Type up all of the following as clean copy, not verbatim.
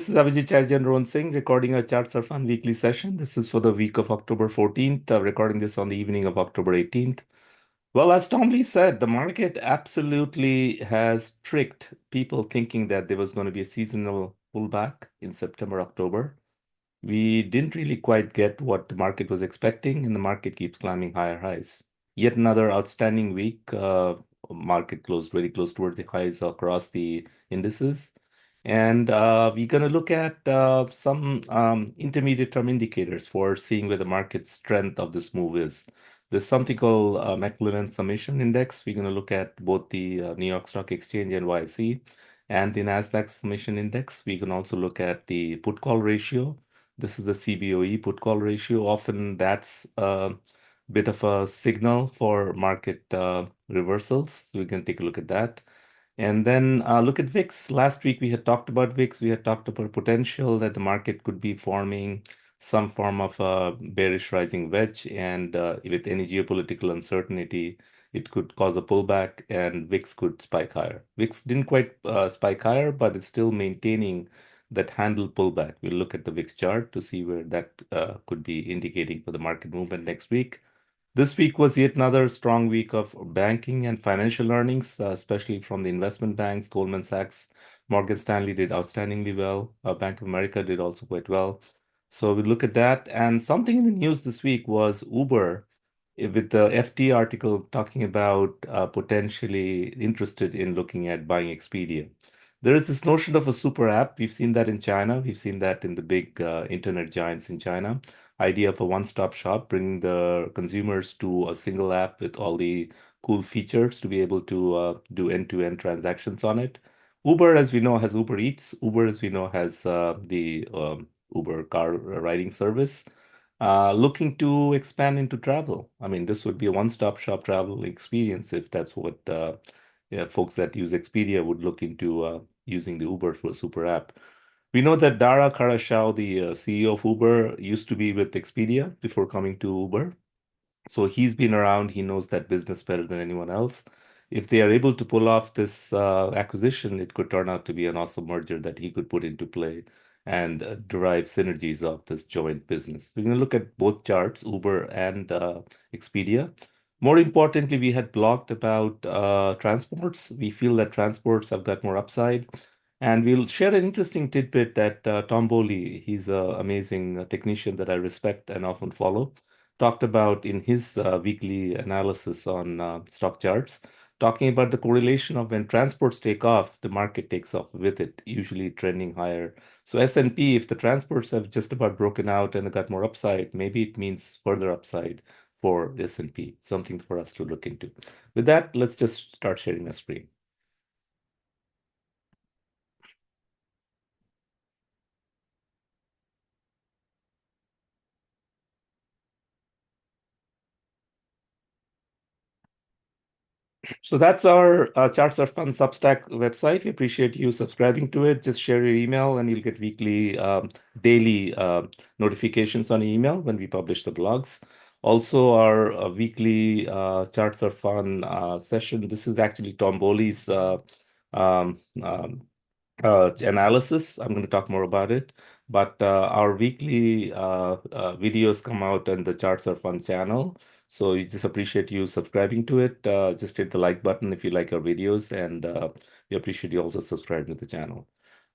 this is Abhijit Charjan Rohan Singh recording a Chart Surfan weekly session. This is for the week of October 14th, recording this on the evening of October 18th. Well, as Tom Lee said, the market absolutely has tricked people thinking that there was going to be a seasonal pullback in September, October. We didn't really quite get what the market was expecting, and the market keeps climbing higher highs. Yet another outstanding week. Market closed very close towards the highs across the indices. And we're going to look at some intermediate term indicators for seeing where the market strength of this move is. There's something called McLaren Summation Index. We're going to look at both the New York Stock Exchange, NYSI, and the NASDAQ Summation Index. We can also look at the put call ratio. This is the CBOE put call ratio. Often that's a bit of a signal for market reversals. So we can take a look at that. And then look at VIX. Last week we had talked about VIX. We had talked about potential that the market could be forming some form of a bearish rising wedge. And with any geopolitical uncertainty, it could cause a pullback and VIX could spike higher. VIX didn't quite spike higher, but it's still maintaining that handle pullback. We'll look at the VIX chart to see where that could be indicating for the market movement next week. This week was yet another strong week of banking and financial earnings, especially from the investment banks. Goldman Sachs, Morgan Stanley did outstandingly well. Bank of America did also quite well. So we look at that. And something in the news this week was Uber, with the FT article talking about potentially interested in looking at buying Expedia. There is this notion of a super app. We've seen that in China. We've seen that in the big internet giants in China. Idea of a one-stop shop, bringing the consumers to a single app with all the cool features to be able to do end-to-end transactions on it. Uber, as we know, has Uber Eats. Uber, as we know, has the Uber car riding service. Looking to expand into travel. I mean, this would be a one-stop shop travel experience if that's what yeah, folks that use Expedia would look into using the Uber for a super app. We know that Dara Khosrowshahi, the CEO of Uber, used to be with Expedia before coming to Uber. So he's been around, he knows that business better than anyone else. If they are able to pull off this acquisition, it could turn out to be an awesome merger that he could put into play and derive synergies of this joint business. We're going to look at both charts, Uber and Expedia. More importantly, we had blogged about transports. We feel that transports have got more upside. And we'll share an interesting tidbit that Tom Bowley, he's an amazing technician that I respect and often follow, talked about in his weekly analysis on stock charts, talking about the correlation of when transports take off, the market takes off with it, usually trending higher. So S&P, if the transports have just about broken out and got more upside, maybe it means further upside for S&P, something for us to look into. With that, let's just start sharing a screen. So that's our Charts Are Fun Substack website. We appreciate you subscribing to it. Just share your email and you'll get weekly, daily notifications on email when we publish the blogs. Also, our weekly Charts Are Fun session. This is actually Tom Bowley's um, um, analysis. I'm going to talk more about it. But our weekly videos come out on the Charts Are Fun channel. So we just appreciate you subscribing to it. Just hit the like button if you like our videos, and we appreciate you also subscribing to the channel.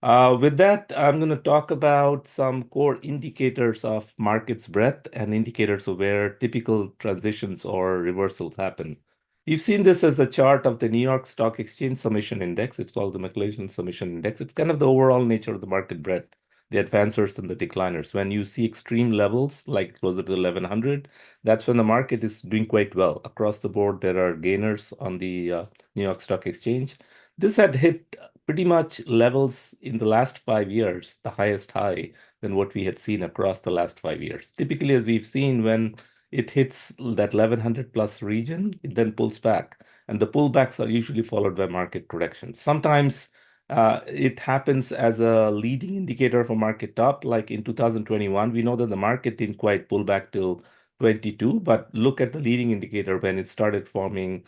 With that, I'm going to talk about some core indicators of market's breadth and indicators of where typical transitions or reversals happen. You've seen this as a chart of the New York Stock Exchange Summation Index. It's called the McLaren Summation Index. It's kind of the overall nature of the market breadth, the advancers and the decliners. When you see extreme levels, like closer to 1100, that's when the market is doing quite well. Across the board, there are gainers on the New York Stock Exchange. This had hit pretty much levels in the last 5 years, the highest high than what we had seen across the last 5 years. Typically, as we've seen, when it hits that 1100 plus region, it then pulls back. And the pullbacks are usually followed by market corrections. Sometimes it happens as a leading indicator for market top, like in 2021. We know that the market didn't quite pull back till 22, but look at the leading indicator when it started forming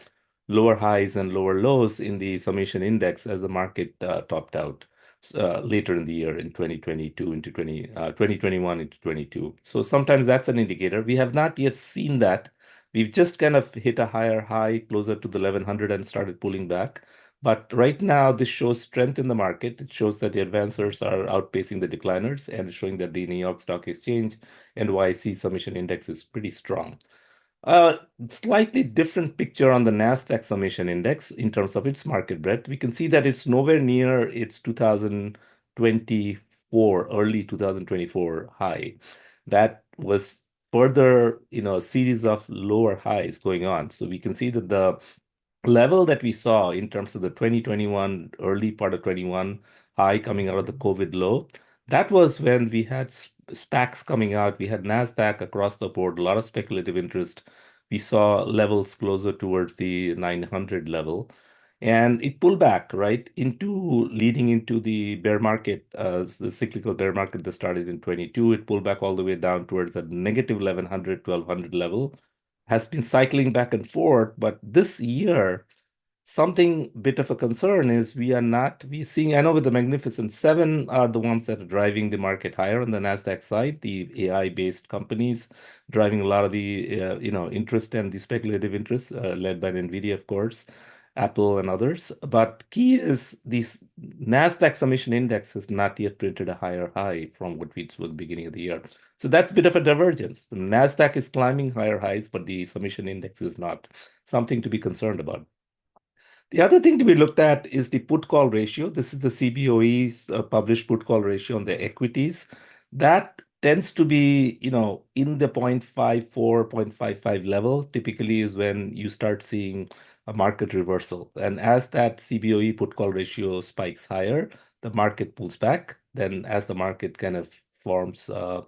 lower highs and lower lows in the summation index as the market topped out. later in the year in 2022 into 2021 into 22. So sometimes that's an indicator. We have not yet seen that. We've just kind of hit a higher high closer to the 1100 and started pulling back. But right now, this shows strength in the market. It shows that the advancers are outpacing the decliners and showing that the New York Stock Exchange NYSI Submission Index is pretty strong. Slightly different picture on the NASDAQ Summation Index in terms of its market breadth. We can see that it's nowhere near its 2024, early 2024 high. That was further, a series of lower highs going on. So we can see that the level that we saw in terms of the 2021, early part of 21 high coming out of the COVID low, that was when we had SPACs coming out. We had NASDAQ across the board, a lot of speculative interest. We saw levels closer towards the 900 level. And it pulled back, right, leading into the bear market, the cyclical bear market that started in 22. It pulled back all the way down towards the negative 1100, 1200 level, has been cycling back and forth. But this year, something bit of a concern is we seeing, I know with the Magnificent Seven are the ones that are driving the market higher on the NASDAQ side, the AI-based companies driving a lot of the, interest and the speculative interest led by NVIDIA, of course, Apple and others. But key is this NASDAQ Summation Index has not yet printed a higher high from what we saw at the beginning of the year. So that's a bit of a divergence. The NASDAQ is climbing higher highs, but the Summation Index is not. Something to be concerned about. The other thing to be looked at is the put call ratio. This is the CBOE's published put call ratio on the equities. That tends to be, in the 0.54, 0.55 level, typically is when you start seeing a market reversal. And as that CBOE put call ratio spikes higher, the market pulls back. Then as the market kind of forms, a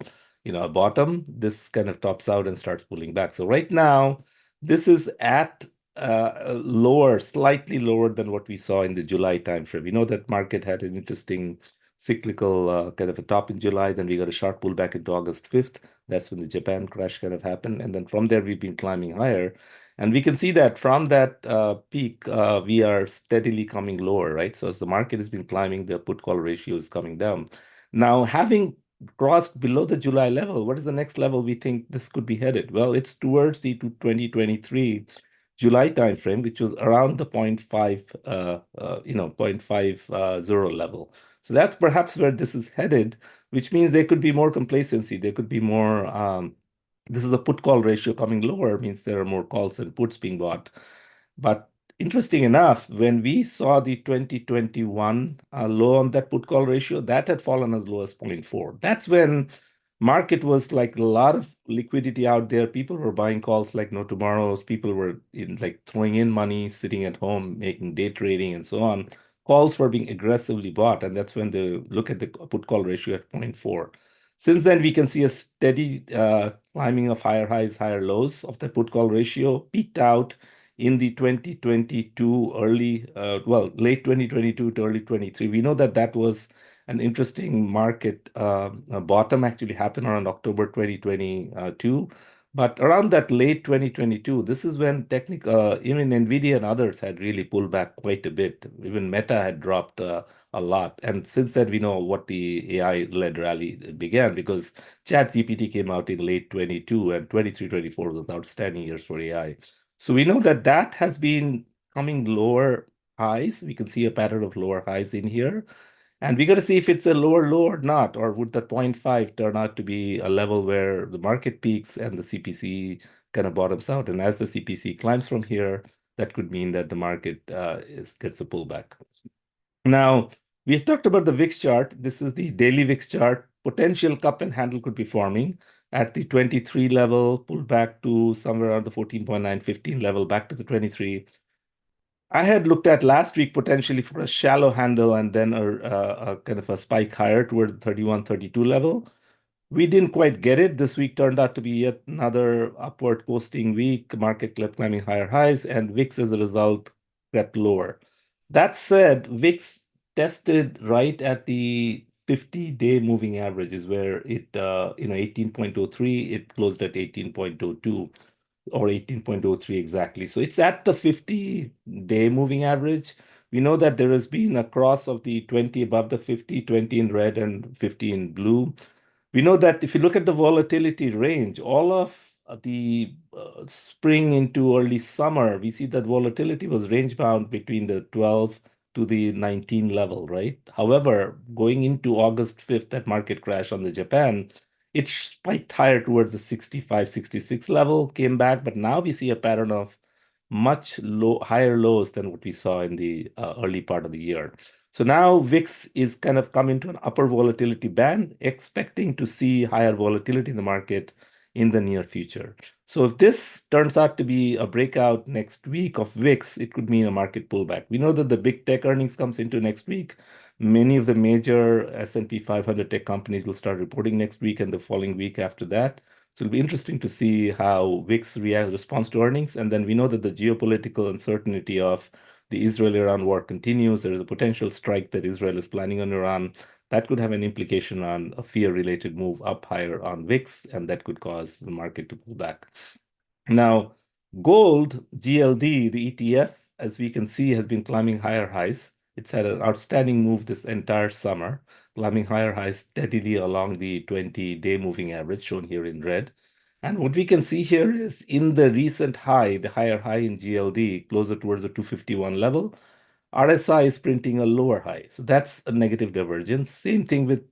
bottom, this kind of tops out and starts pulling back. So right now, this is at slightly lower than what we saw in the July timeframe. We know that market had an interesting cyclical kind of a top in July, then we got a sharp pullback into August 5th. That's when the Japan crash kind of happened. And then from there, we've been climbing higher. And we can see that from that peak, we are steadily coming lower, right? So as the market has been climbing, the put call ratio is coming down. Now, having crossed below the July level, what is the next level we think this could be headed? Well, it's towards the 2023 July timeframe, which was around the 0.50 level. So that's perhaps where this is headed, which means there could be more complacency. There could be more. This is a put call ratio coming lower, means there are more calls and puts being bought. But interesting enough, when we saw the 2021 low on that put call ratio, that had fallen as low as 0.4. That's when market was like a lot of liquidity out there. People were buying calls like no tomorrows. People were throwing in money, sitting at home, making day trading and so on. Calls were being aggressively bought. And that's when they look at the put call ratio at 0.4. Since then, we can see a steady climbing of higher highs, higher lows of the put call ratio, peaked out in the 2022 late 2022 to early 23. We know that was an interesting market bottom actually happened around October 2022. But around that late 2022, this is when even NVIDIA and others had really pulled back quite a bit. Even Meta had dropped a lot. And since then, we know what the AI-led rally began because ChatGPT came out in late 22 and 23, 24 was outstanding years for AI. So we know that has been coming lower highs. We can see a pattern of lower highs in here. And we got to see if it's a lower low or not, or would that 0.5 turn out to be a level where the market peaks and the CPCE kind of bottoms out. And as the CPC climbs from here, that could mean that the market gets a pullback. Now, we've talked about the VIX chart. This is the daily VIX chart. Potential cup and handle could be forming at the 23 level, pull back to somewhere around the 14.9, 15 level, back to the 23. I had looked at last week potentially for a shallow handle and then a kind of a spike higher toward the 31, 32 level. We didn't quite get it. This week turned out to be yet another upward coasting week. Market kept climbing higher highs, and VIX as a result crept lower. That said, VIX tested right at the 50-day moving averages where it, 18.03, it closed at 18.02 or 18.03 exactly. So it's at the 50-day moving average, We know that there has been a cross of the 20 above the 50, 20 in red and 50 in blue. We know that if you look at the volatility range, all of the spring into early summer, we see that volatility was range bound between the 12 to the 19 level, right? However, going into August 5th, that market crash on the Japan, it spiked higher towards the 65, 66 level, came back, but now we see a pattern of much higher lows than what we saw in the early part of the year. So now VIX is kind of come into an upper volatility band, expecting to see higher volatility in the market in the near future. So if this turns out to be a breakout next week of VIX, it could mean a market pullback. We know that the big tech earnings comes into next week. Many of the major S&P 500 tech companies will start reporting next week and the following week after that. So it'll be interesting to see how VIX responds to earnings. And then we know that the geopolitical uncertainty of the Israel-Iran war continues. There is a potential strike that Israel is planning on Iran. That could have an implication on a fear-related move up higher on VIX, and that could cause the market to pull back. Now, gold, GLD, the ETF, as we can see, has been climbing higher highs. It's had an outstanding move this entire summer, climbing higher highs steadily along the 20-day moving average shown here in red. And what we can see here is in the recent high, the higher high in GLD, closer towards the 251 level, RSI is printing a lower high. So that's a negative divergence. Same thing with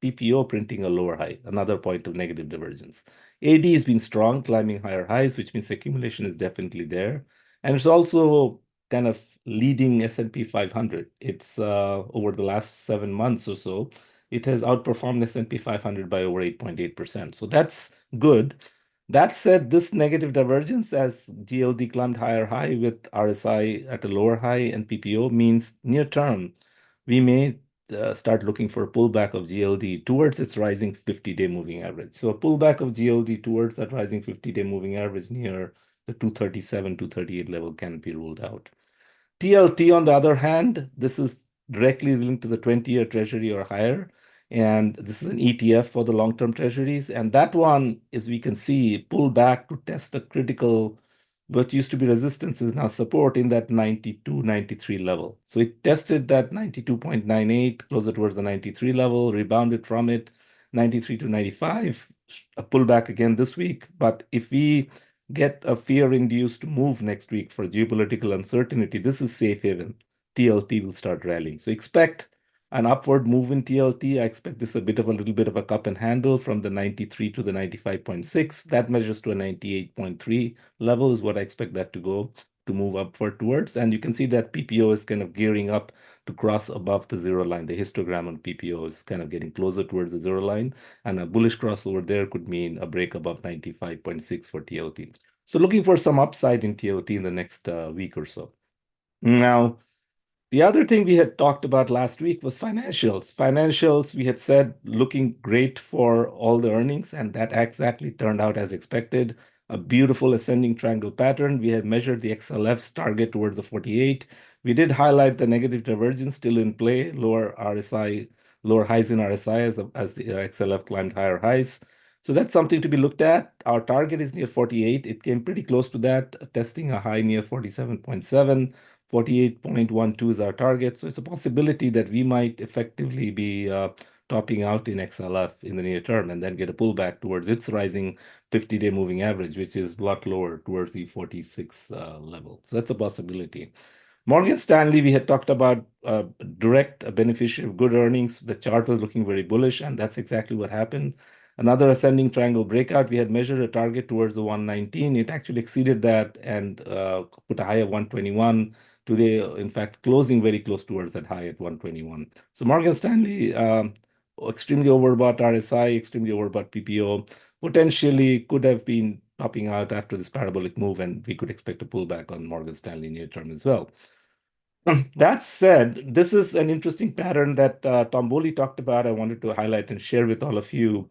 PPO printing a lower high, another point of negative divergence. AD has been strong, climbing higher highs, which means accumulation is definitely there. And it's also kind of leading S&P 500. It's over the last 7 months or so, it has outperformed S&P 500 by over 8.8%. So that's good. That said, this negative divergence as GLD climbed higher high with RSI at a lower high and PPO means near term, we may start looking for a pullback of GLD towards its rising 50-day moving average. So a pullback of GLD towards that rising 50-day moving average near the 237, 238 level can be ruled out. TLT, on the other hand, this is directly linked to the 20-year treasury or higher. And this is an ETF for the long-term treasuries. And that one, as we can see, pulled back to test a critical, what used to be resistance is now support in that 92, 93 level. So it tested that 92.98, closer towards the 93 level, rebounded from it, 93 to 95, a pullback again this week. But if we get a fear-induced move next week for geopolitical uncertainty, this is safe haven. TLT will start rallying. So expect an upward move in TLT. I expect this a little bit of a cup and handle from the 93 to the 95.6. That measures to a 98.3 level is what I expect that to go to move upward towards. And you can see that PPO is kind of gearing up to cross above the zero line. The histogram on PPO is kind of getting closer towards the zero line. And a bullish crossover there could mean a break above 95.6 for TLT. So looking for some upside in TLT in the next week or so. Now, the other thing we had talked about last week was financials. Financials, we had said, looking great for all the earnings, and that exactly turned out as expected. A beautiful ascending triangle pattern. We had measured the XLF's target towards the 48. We did highlight the negative divergence still in play, lower RSI, lower highs in RSI as the XLF climbed higher highs. So that's something to be looked at. Our target is near 48. It came pretty close to that, testing a high near 47.7. 48.12 is our target. So it's a possibility that we might effectively be topping out in XLF in the near term and then get a pullback towards its rising 50-day moving average, which is a lot lower towards the 46 level. So that's a possibility. Morgan Stanley, we had talked about direct beneficiary of good earnings. The chart was looking very bullish, and that's exactly what happened. Another ascending triangle breakout. We had measured a target towards the 119. It actually exceeded that and put a high of 121. Today, in fact, closing very close towards that high at 121. So Morgan Stanley, extremely overbought RSI, extremely overbought PPO, potentially could have been topping out after this parabolic move, and we could expect a pullback on Morgan Stanley near term as well. That said, this is an interesting pattern that Tom Bowley talked about. I wanted to highlight and share with all of you.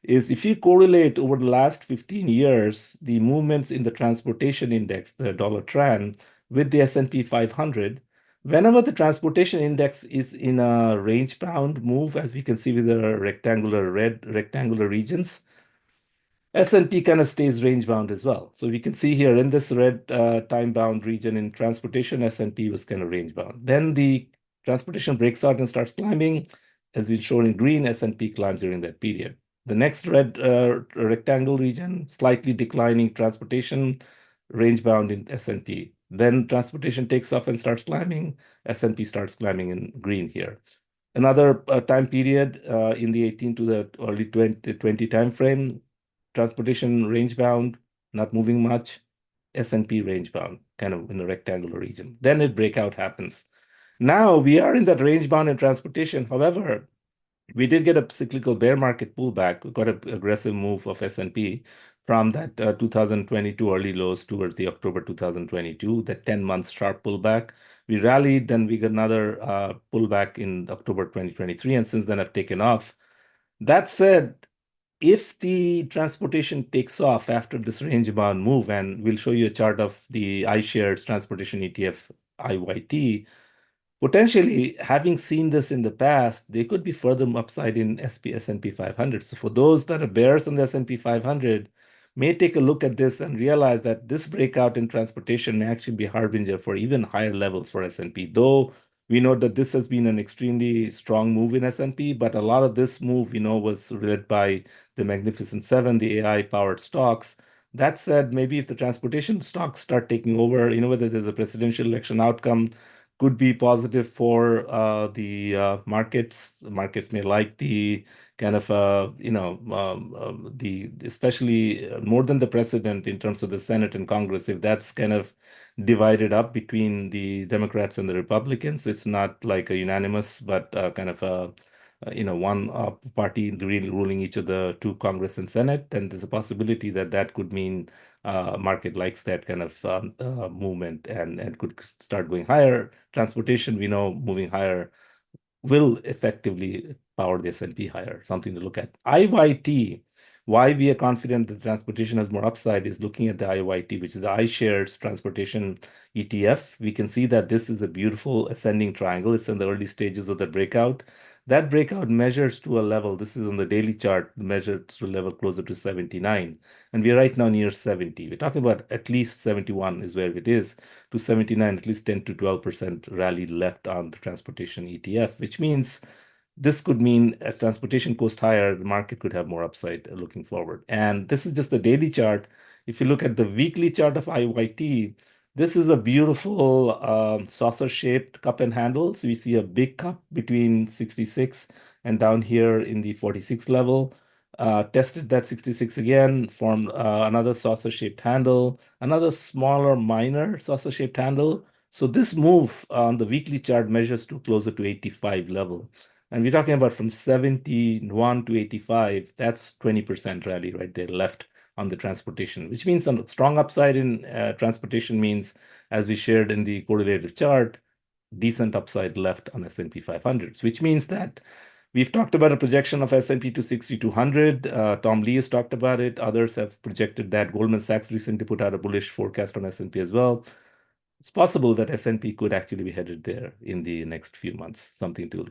Is if you correlate over the last 15 years, the movements in the transportation index, the dollar TRAN, with the S&P 500, whenever the transportation index is in a range-bound move, as we can see with the rectangular red rectangular regions, S&P kind of stays range bound as well. So we can see here in this red time bound region in transportation, S&P was kind of range bound. Then the transportation breaks out and starts climbing. As we shown in green, S&P climbs during that period. The next red rectangle region, slightly declining transportation, range bound in S&P. Then transportation takes off and starts climbing. S&P starts climbing in green here. Another time period in the 18 to the early 2020 time frame, transportation range bound, not moving much, S&P range bound, kind of in a rectangular region. Then a breakout happens. Now we are in that range bound in transportation. However, we did get a cyclical bear market pullback. We got an aggressive move of S&P from that 2022 early lows towards the October 2022, that 10-month sharp pullback. We rallied, then we got another pullback in October 2023, and since then have taken off. That said, if the transportation takes off after this range bound move, and we'll show you a chart of the iShares Transportation ETF IYT, potentially, having seen this in the past, there could be further upside in S&P 500. So for those that are bears on the S&P 500, may take a look at this and realize that this breakout in transportation may actually be a harbinger for even higher levels for S&P. Though we know that this has been an extremely strong move in S&P, but a lot of this move, was led by the Magnificent Seven, the AI-powered stocks. That said, maybe if the transportation stocks start taking over, whether there's a presidential election outcome, could be positive for the markets. The markets may like the kind of, the especially more than the president in terms of the Senate and Congress, if that's kind of divided up between the Democrats and the Republicans. It's not like a unanimous, but kind of a one party really ruling each of the two Congress and Senate, then there's a possibility that that could mean market likes that kind of movement and could start going higher. Transportation, we know, moving higher will effectively power the S&P higher, something to look at. IYT, why we are confident that transportation has more upside is looking at the IYT, which is the iShares Transportation ETF. We can see that this is a beautiful ascending triangle. It's in the early stages of the breakout. That breakout measures to a level, this is on the daily chart, measures to a level closer to 79. And we are right now near 70. We're talking about at least 71 is where it is, to 79, at least 10 to 12% rally left on the transportation ETF, which means this could mean as transportation goes higher, the market could have more upside looking forward. And this is just the daily chart. If you look at the weekly chart of IYT, this is a beautiful saucer-shaped cup and handle. So you see a big cup between 66 and down here in the 46 level. Tested that 66 again, formed another saucer-shaped handle, another smaller, minor saucer-shaped handle. So this move on the weekly chart measures to closer to 85 level. And we're talking about from 71 to 85, that's 20% rally right there left on the transportation, which means some strong upside in transportation means, as we shared in the correlative chart, decent upside left on S&P 500, which means that we've talked about a projection of S&P to 6,200. Tom Lee has talked about it. Others have projected that. Goldman Sachs recently put out a bullish forecast on S&P as well. It's possible that S&P could actually be headed there in the next few months, something to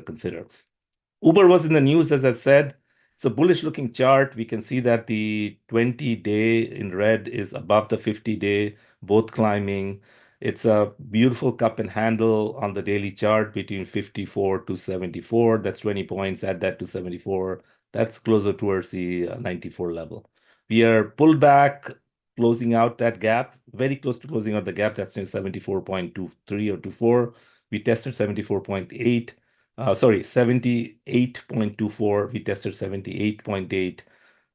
consider. Uber was in the news, as I said. It's a bullish looking chart. We can see that the 20-day in red is above the 50-day, both climbing. It's a beautiful cup and handle on the daily chart between 54 to 74. That's 20 points. Add that to 74. That's closer towards the 94 level. We are pulled back, closing out that gap, very close to closing out the gap. That's near 74.23 or 24. We tested 74.8. 78.24. We tested 78.8.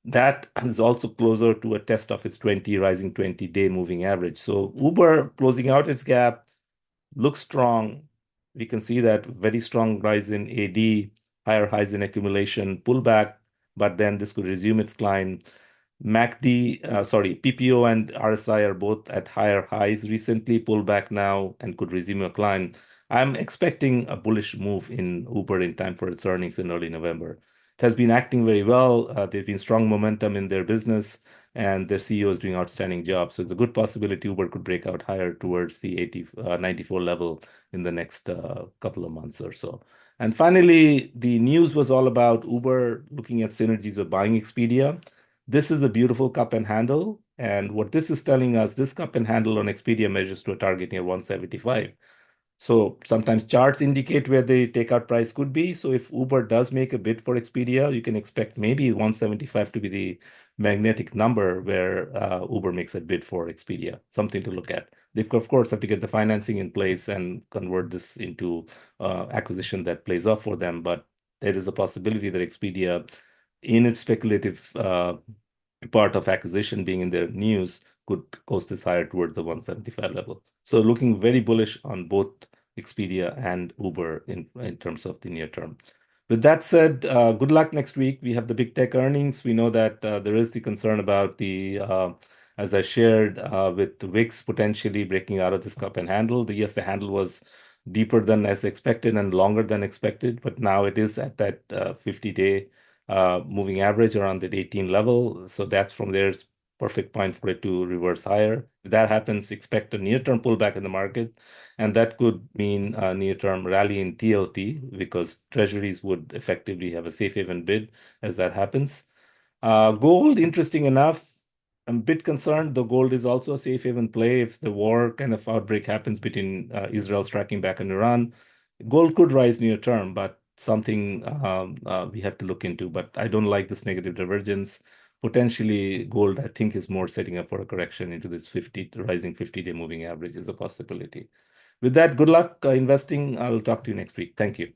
That is also closer to a test of its rising 20-day moving average. So Uber closing out its gap looks strong. We can see that very strong rise in AD, higher highs in accumulation, pullback, but then this could resume its climb. PPO and RSI are both at higher highs recently, pull back now and could resume a climb. I'm expecting a bullish move in Uber in time for its earnings in early November. It has been acting very well. There's been strong momentum in their business, and their CEO is doing an outstanding job. So it's a good possibility Uber could break out higher towards the 94 level in the next couple of months or so. And finally, the news was all about Uber looking at synergies of buying Expedia. This is a beautiful cup and handle. And what this is telling us, this cup and handle on Expedia measures to a target near 175. So sometimes charts indicate where the takeout price could be. So if Uber does make a bid for Expedia, you can expect maybe 175 to be the magnetic number where Uber makes a bid for Expedia, something to look at. They, of course, have to get the financing in place and convert this into acquisition that plays off for them. But there is a possibility that Expedia, in its speculative part of acquisition being in their news, could coast this higher towards the 175 level. So looking very bullish on both Expedia and Uber in terms of the near term. With that said, good luck next week. We have the big tech earnings. We know that there is the concern about as I shared, with the VIX potentially breaking out of this cup and handle. Yes, the handle was deeper than as expected and longer than expected, but now it is at that 50-day moving average around that 18 level. So that's from there's perfect point for it to reverse higher. If that happens, expect a near-term pullback in the market, and that could mean a near-term rally in TLT because treasuries would effectively have a safe haven bid as that happens. Gold, interesting enough, I'm a bit concerned. The gold is also a safe haven play. If the war kind of outbreak happens between Israel striking back on Iran, gold could rise near term, but something we have to look into. But I don't like this negative divergence. Potentially, gold, I think, is more setting up for a correction into this rising 50-day moving average is a possibility. With that, good luck investing. I'll talk to you next week. Thank you.